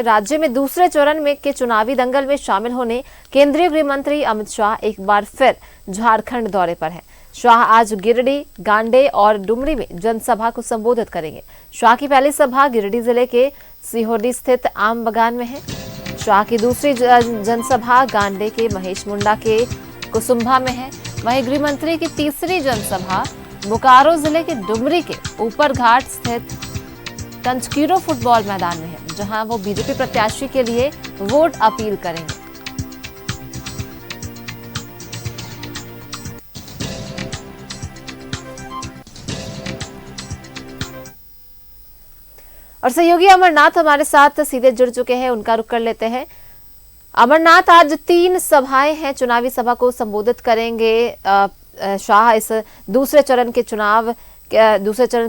राज्य में दूसरे चरण में के चुनावी दंगल में शामिल होने केंद्रीय गृह मंत्री अमित शाह एक बार फिर झारखंड दौरे पर हैं। शाह आज गिरिडीह, गांडे और डुमरी में जनसभा को संबोधित करेंगे। शाह की पहली सभा गिरिडीह जिले के सिहोडी स्थित आम बगान में है। शाह की दूसरी जनसभा गांडे के महेश मुंडा के कुसुम्भा में है। वहीं गृह मंत्री की तीसरी जनसभा बोकारो जिले के डुमरी के ऊपर घाट स्थित कंचकीरो फुटबॉल मैदान में है, जहां वो बीजेपी प्रत्याशी के लिए वोट अपील करेंगे। और सहयोगी अमरनाथ हमारे साथ सीधे जुड़ चुके हैं, उनका रुख कर लेते हैं। अमरनाथ, आज 3 सभाएं हैं, चुनावी सभा को संबोधित करेंगे शाह। इस दूसरे चरण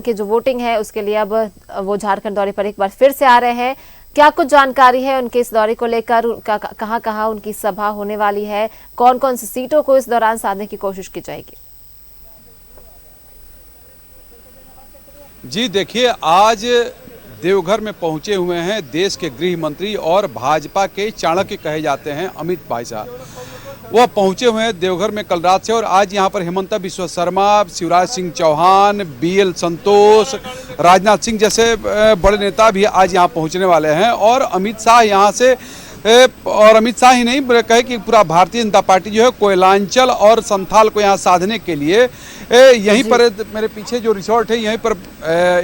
की जो वोटिंग है उसके लिए अब वो झारखंड दौरे पर एक बार फिर से आ रहे हैं। क्या कुछ जानकारी है उनके इस दौरे को लेकर? कहां उनकी सभा होने वाली है? कौन कौन सी सीटों को इस दौरान साधने की कोशिश की जाएगी? जी देखिए, आज देवघर में पहुंचे हुए हैं देश के गृह मंत्री और भाजपा के चाणक्य कहे जाते हैं अमित भाई साहब। वह पहुंचे हुए हैं देवघर में कल रात से और आज यहां पर हिमंता बिस्वा शर्मा, शिवराज सिंह चौहान, BL संतोष, राजनाथ सिंह जैसे बड़े नेता भी आज यहां पहुंचने वाले हैं। और अमित शाह यहां से और अमित शाह ही नहीं कहे कि पूरा भारतीय जनता पार्टी जो है कोयलांचल और संथाल को यहाँ साधने के लिए यहीं पर मेरे पीछे जो रिसोर्ट है यहीं पर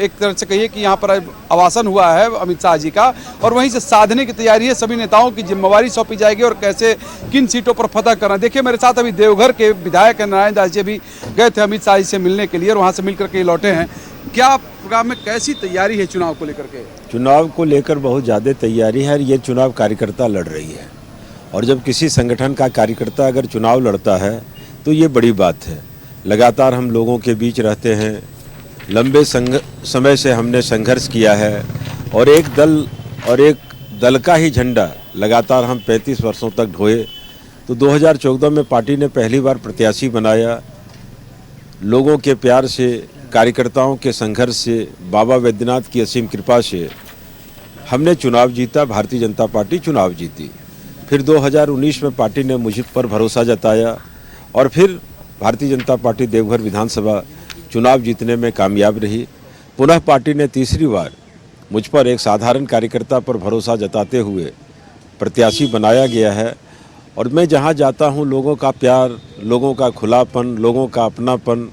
एक तरह से कहिए कि यहाँ पर आवासन हुआ है अमित शाह जी का, और वहीं से साधने की तैयारी है। सभी नेताओं की जिम्मेवारी सौंपी जाएगी और कैसे किन सीटों पर फतह करना। देखिए, मेरे साथ अभी देवघर के विधायक नारायण दास जी भी गए थे अमित शाह जी से मिलने के लिए और वहाँ से मिल करके लौटे हैं। क्या प्रोग्राम में कैसी तैयारी है चुनाव को लेकर के? चुनाव को लेकर बहुत ज़्यादा तैयारी है। ये चुनाव कार्यकर्ता लड़ रही है और जब किसी संगठन का कार्यकर्ता अगर चुनाव लड़ता है तो ये बड़ी बात है। लगातार हम लोगों के बीच रहते हैं, लंबे समय से हमने संघर्ष किया है और एक दल का ही झंडा लगातार हम 35 वर्षों तक ढोए। तो 2014 में पार्टी ने पहली बार प्रत्याशी बनाया। लोगों के प्यार से, कार्यकर्ताओं के संघर्ष से, बाबा वैद्यनाथ की असीम कृपा से हमने चुनाव जीता। भारतीय जनता पार्टी चुनाव जीती। फिर 2019 में पार्टी ने मुझ पर भरोसा जताया और फिर भारतीय जनता पार्टी देवघर विधानसभा चुनाव जीतने में कामयाब रही। पुनः पार्टी ने तीसरी बार मुझ पर एक साधारण कार्यकर्ता पर भरोसा जताते हुए प्रत्याशी बनाया गया है। और मैं जहां जाता हूं लोगों का प्यार, लोगों का खुलापन, लोगों का अपनापन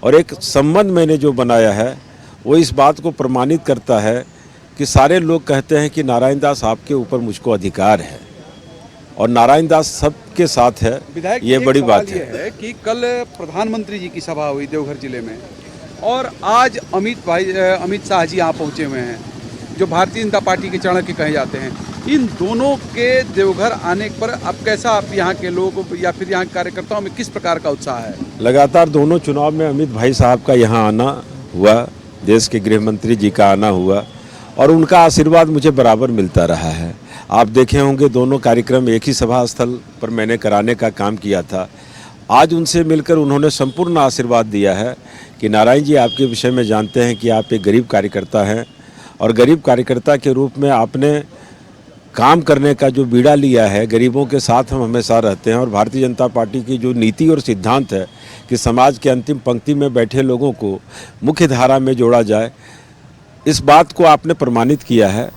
और एक संबंध मैंने जो बनाया है वो इस बात को प्रमाणित करता है कि सारे लोग कहते हैं कि नारायण दास आपके ऊपर मुझको अधिकार है और नारायण दास सबके साथ है। ये बड़ी बात है कि कल प्रधानमंत्री जी की सभा हुई देवघर जिले में और आज अमित शाह जी यहाँ पहुँचे हुए हैं जो भारतीय जनता पार्टी के चाणक्य कहे जाते हैं। इन दोनों के देवघर आने पर अब कैसा आप यहाँ के लोग या फिर यहाँ के कार्यकर्ताओं में किस प्रकार का उत्साह है? लगातार दोनों चुनाव में अमित भाई साहब का यहाँ आना हुआ, देश के गृह मंत्री जी का आना हुआ और उनका आशीर्वाद मुझे बराबर मिलता रहा है। आप देखे होंगे दोनों कार्यक्रम एक ही सभा स्थल पर मैंने कराने का काम किया था। आज उनसे मिलकर उन्होंने संपूर्ण आशीर्वाद दिया है कि नारायण जी आपके विषय में जानते हैं कि आप एक गरीब कार्यकर्ता हैं और गरीब कार्यकर्ता के रूप में आपने काम करने का जो बीड़ा लिया है, गरीबों के साथ हम हमेशा रहते हैं। और भारतीय जनता पार्टी की जो नीति और सिद्धांत है कि समाज के अंतिम पंक्ति में बैठे लोगों को मुख्य धारा में जोड़ा जाए, इस बात को आपने प्रमाणित किया है।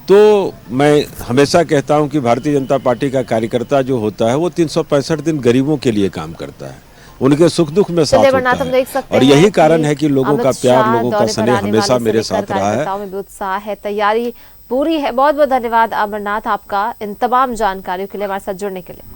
तो मैं हमेशा कहता हूं कि भारतीय जनता पार्टी का कार्यकर्ता जो होता है वो 365 दिन गरीबों के लिए काम करता है, उनके सुख दुख में साथ होता है। और यही कारण है कि लोगों का प्यार, लोगों का स्नेह हमेशा मेरे साथ रहा है। उत्साह है, तैयारी पूरी है। बहुत बहुत धन्यवाद अमरनाथ आपका इन तमाम जानकारियों के लिए, हमारे साथ जुड़ने के लिए।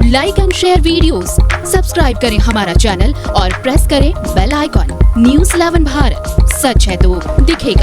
Like and share videos, subscribe करें हमारा चैनल और प्रेस करें बेल आइकॉन। News 11 भारत, सच है तो दिखेगा।